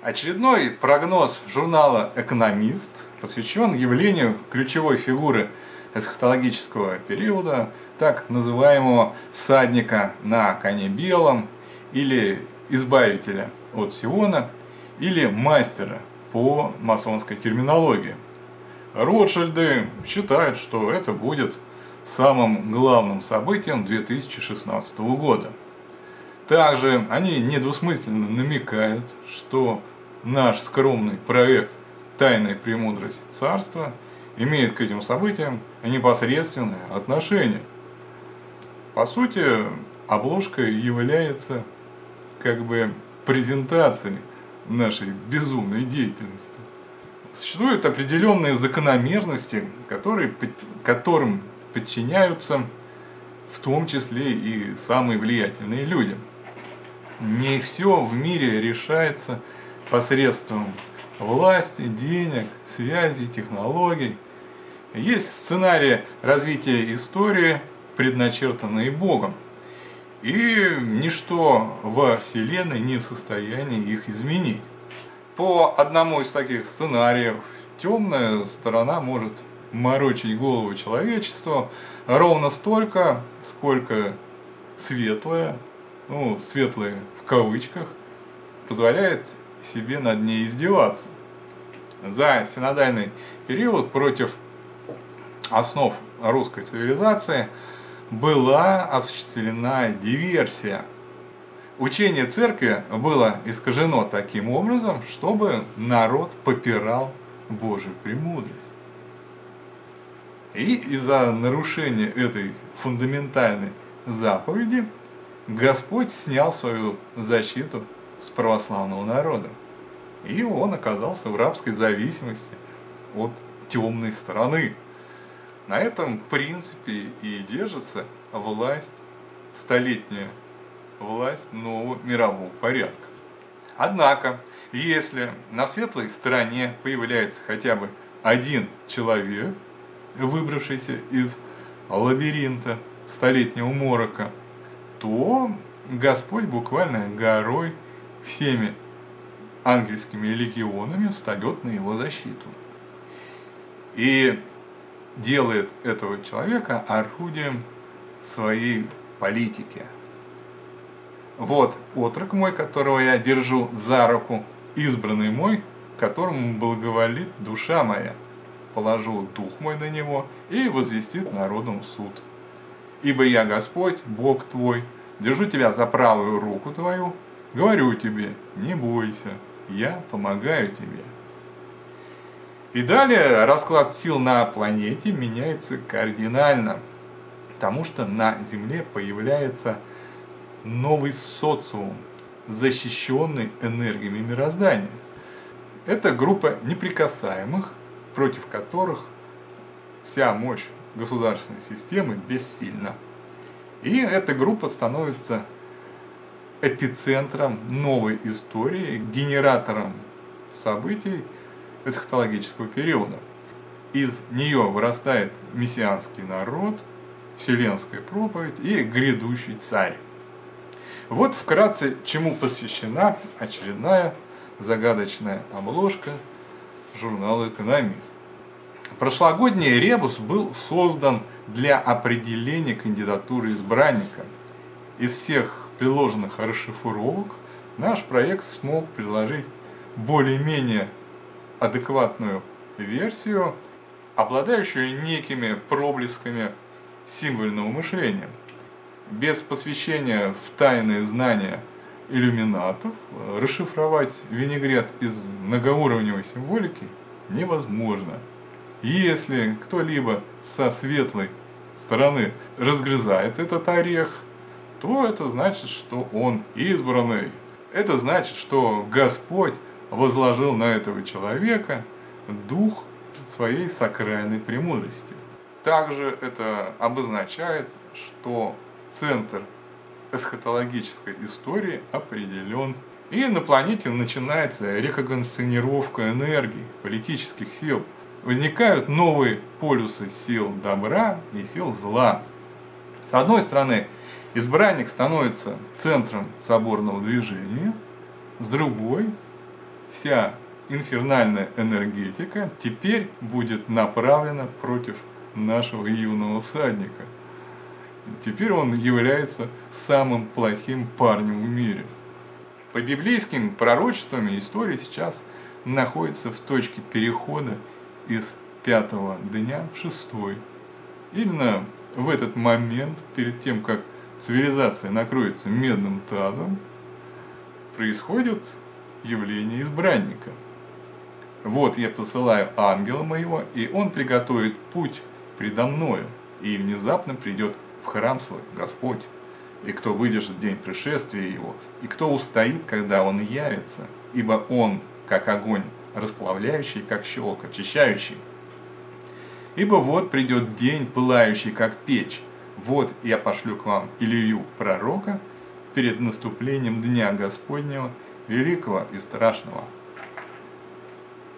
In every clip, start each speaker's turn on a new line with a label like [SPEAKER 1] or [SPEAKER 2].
[SPEAKER 1] Очередной прогноз журнала «Экономист» посвящен явлению ключевой фигуры эсхатологического периода, так называемого всадника на коне белом, или избавителя от Сиона, или мастера по масонской терминологии. Ротшильды считают, что это будет самым главным событием 2016 года. Также они недвусмысленно намекают, что наш скромный проект «Тайная премудрость царства» имеет к этим событиям непосредственное отношение. По сути, обложка является как бы презентацией нашей безумной деятельности. Существуют определенные закономерности, которым подчиняются в том числе и самые влиятельные люди. Не все в мире решается посредством власти, денег, связей, технологий. Есть сценарии развития истории, предначертанные Богом, и ничто во Вселенной не в состоянии их изменить. По одному из таких сценариев темная сторона может морочить голову человечеству ровно столько, сколько светлая, светлая в кавычках, позволяет себе над ней издеваться. За синодальный период против основ русской цивилизации была осуществлена диверсия. Учение церкви было искажено таким образом, чтобы народ попирал Божью премудрость. И из-за нарушения этой фундаментальной заповеди Господь снял свою защиту с православного народа. И он оказался в рабской зависимости от темной стороны. На этом принципе и держится власть, столетняя власть нового мирового порядка. Однако, если на светлой стороне появляется хотя бы один человек, выбравшийся из лабиринта столетнего морока, то Господь буквально горой, всеми ангельскими легионами встает на его защиту. И делает этого человека орудием своей политики. Вот отрок мой, которого я держу за руку, избранный мой, которому благоволит душа моя. Положу дух мой на него и возвестит народом суд. Ибо я Господь, Бог твой, держу тебя за правую руку твою, говорю тебе, не бойся, я помогаю тебе. И далее расклад сил на планете меняется кардинально, потому что на Земле появляется новый социум, защищенный энергиями мироздания. Это группа неприкасаемых, против которых вся мощь государственной системы бессильна. И эта группа становится эпицентром новой истории, генератором событий эсхатологического периода. Из нее вырастает мессианский народ, вселенская проповедь и грядущий царь. Вот вкратце, чему посвящена очередная загадочная обложка журнала «Экономист». Прошлогодний ребус был создан для определения кандидатуры избранника. Из всех приложенных расшифровок наш проект смог предложить более-менее адекватную версию, обладающую некими проблесками символьного мышления. Без посвящения в тайные знания иллюминатов расшифровать винегрет из многоуровневой символики невозможно. Если кто-либо со светлой стороны разгрызает этот орех, то это значит, что он избранный. Это значит, что Господь возложил на этого человека дух своей сакральной премудрости. Также это обозначает, что центр эсхатологической истории определен. И на планете начинается рекогносцировка энергий, политических сил. Возникают новые полюсы сил добра и сил зла. С одной стороны, избранник становится центром соборного движения, с другой вся инфернальная энергетика теперь будет направлена против нашего юного всадника. Теперь он является самым плохим парнем в мире. По библейским пророчествам история сейчас находится в точке перехода из 5-го дня в 6-й. Именно в этот момент, перед тем, как цивилизация накроется медным тазом, происходит явление избранника. Вот я посылаю ангела моего, и он приготовит путь предо мною, и внезапно придет в храм свой Господь. И кто выдержит день пришествия его, и кто устоит, когда он явится, ибо он, как огонь, расплавляющий, как щелок, очищающий. Ибо вот придет день, пылающий, как печь. Вот я пошлю к вам Илию, пророка, перед наступлением Дня Господнего, великого и страшного.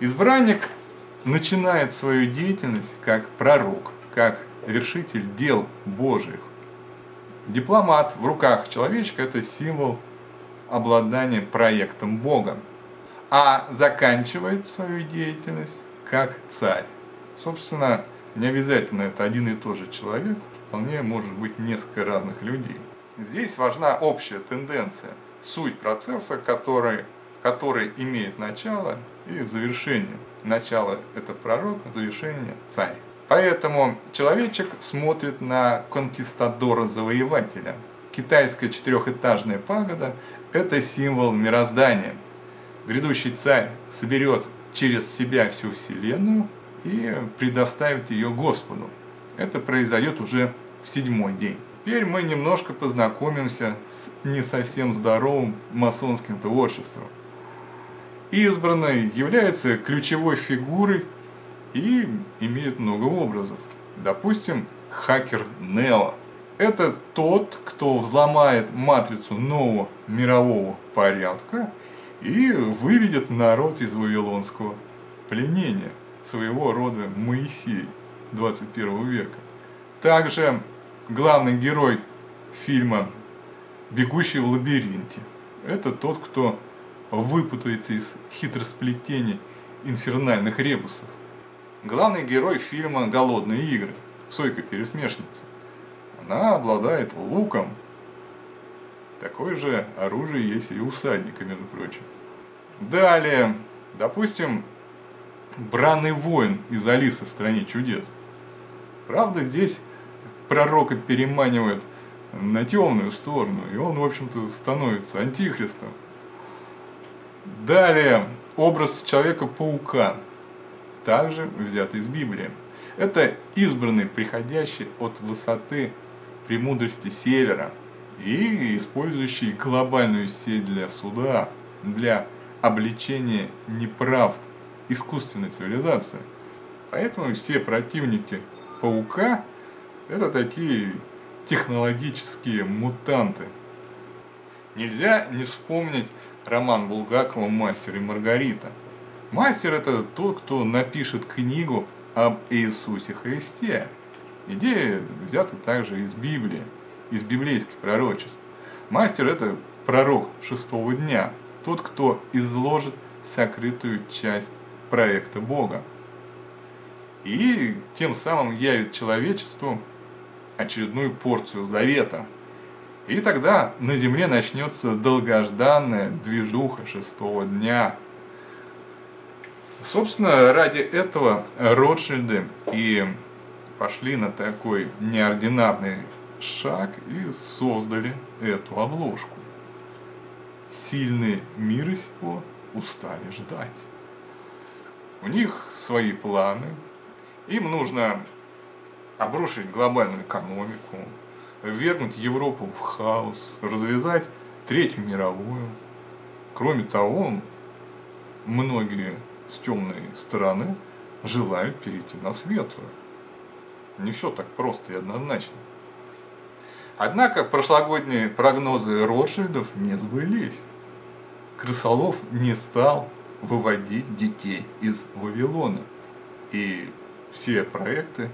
[SPEAKER 1] Избранник начинает свою деятельность как пророк, как вершитель дел Божьих. Дипломат в руках человечка – это символ обладания проектом Бога. А заканчивает свою деятельность как царь. Собственно, не обязательно это один и тот же человек, вполне может быть несколько разных людей. Здесь важна общая тенденция, суть процесса, который имеет начало и завершение. Начало – это пророк, завершение – царь. Поэтому человечек смотрит на конкистадора-завоевателя. Китайская четырехэтажная пагода – это символ мироздания. Грядущий царь соберет через себя всю вселенную и предоставит ее Господу. Это произойдет уже в 7-й день. Теперь мы немножко познакомимся с не совсем здоровым масонским творчеством. Избранный является ключевой фигурой и имеет много образов. Допустим, хакер Нео. Это тот, кто взломает матрицу нового мирового порядка и выведет народ из вавилонского пленения, своего рода Моисей 21 века. Также главный герой фильма «Бегущий в лабиринте» – это тот, кто выпутается из хитросплетений инфернальных ребусов. Главный герой фильма «Голодные игры» – Сойка-пересмешница. Она обладает луком. Такое же оружие есть и у всадника, между прочим. Далее, допустим, Бранный воин из «Алисы в стране чудес». Правда, здесь пророка переманивает на темную сторону, и он, в общем-то, становится антихристом. Далее, образ Человека-паука, также взят из Библии. Это избранный, приходящий от высоты премудрости севера и использующий глобальную сеть для суда, для обличения неправд искусственной цивилизации. Поэтому все противники паука – это такие технологические мутанты. Нельзя не вспомнить роман Булгакова «Мастер и Маргарита». Мастер – это тот, кто напишет книгу об Иисусе Христе. Идея взята также из Библии, из библейских пророчеств. Мастер – это пророк 6-го дня, тот, кто изложит сокрытую часть проекта Бога. И тем самым явит человечеству очередную порцию завета. И тогда на земле начнется долгожданная движуха 6-го дня. Собственно, ради этого Ротшильды и пошли на такой неординарный шаг и создали эту обложку. Сильные мира сего устали ждать. У них свои планы. Им нужно обрушить глобальную экономику, ввергнуть Европу в хаос, развязать Третью мировую. Кроме того, многие с темной стороны желают перейти на светлую. Не все так просто и однозначно. Однако прошлогодние прогнозы Ротшильдов не сбылись. Крысолов не стал выводить детей из Вавилона. И все проекты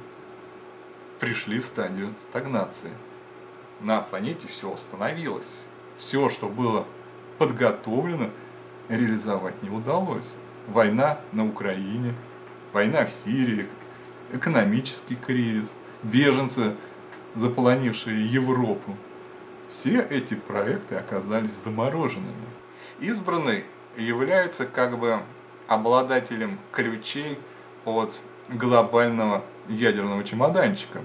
[SPEAKER 1] пришли в стадию стагнации. На планете все остановилось. Все, что было подготовлено реализовать не удалось. Война на Украине, война в Сирии, экономический кризис, беженцы, заполонившие Европу. Все эти проекты оказались замороженными. Избранный является как бы обладателем ключей от глобального ядерного чемоданчика.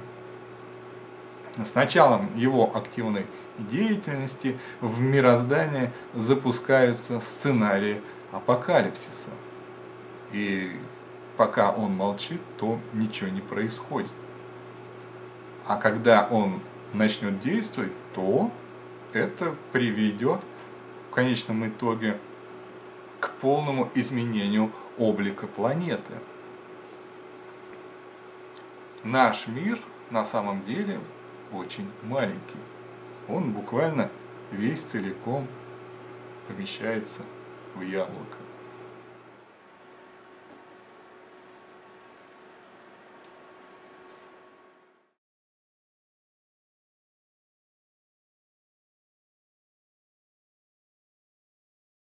[SPEAKER 1] С началом его активной деятельности в мироздании запускаются сценарии апокалипсиса. И пока он молчит, то ничего не происходит. А когда он начнет действовать, то это приведет в конечном итоге к полному изменению облика планеты. Наш мир на самом деле очень маленький. Он буквально весь целиком помещается в яблоко.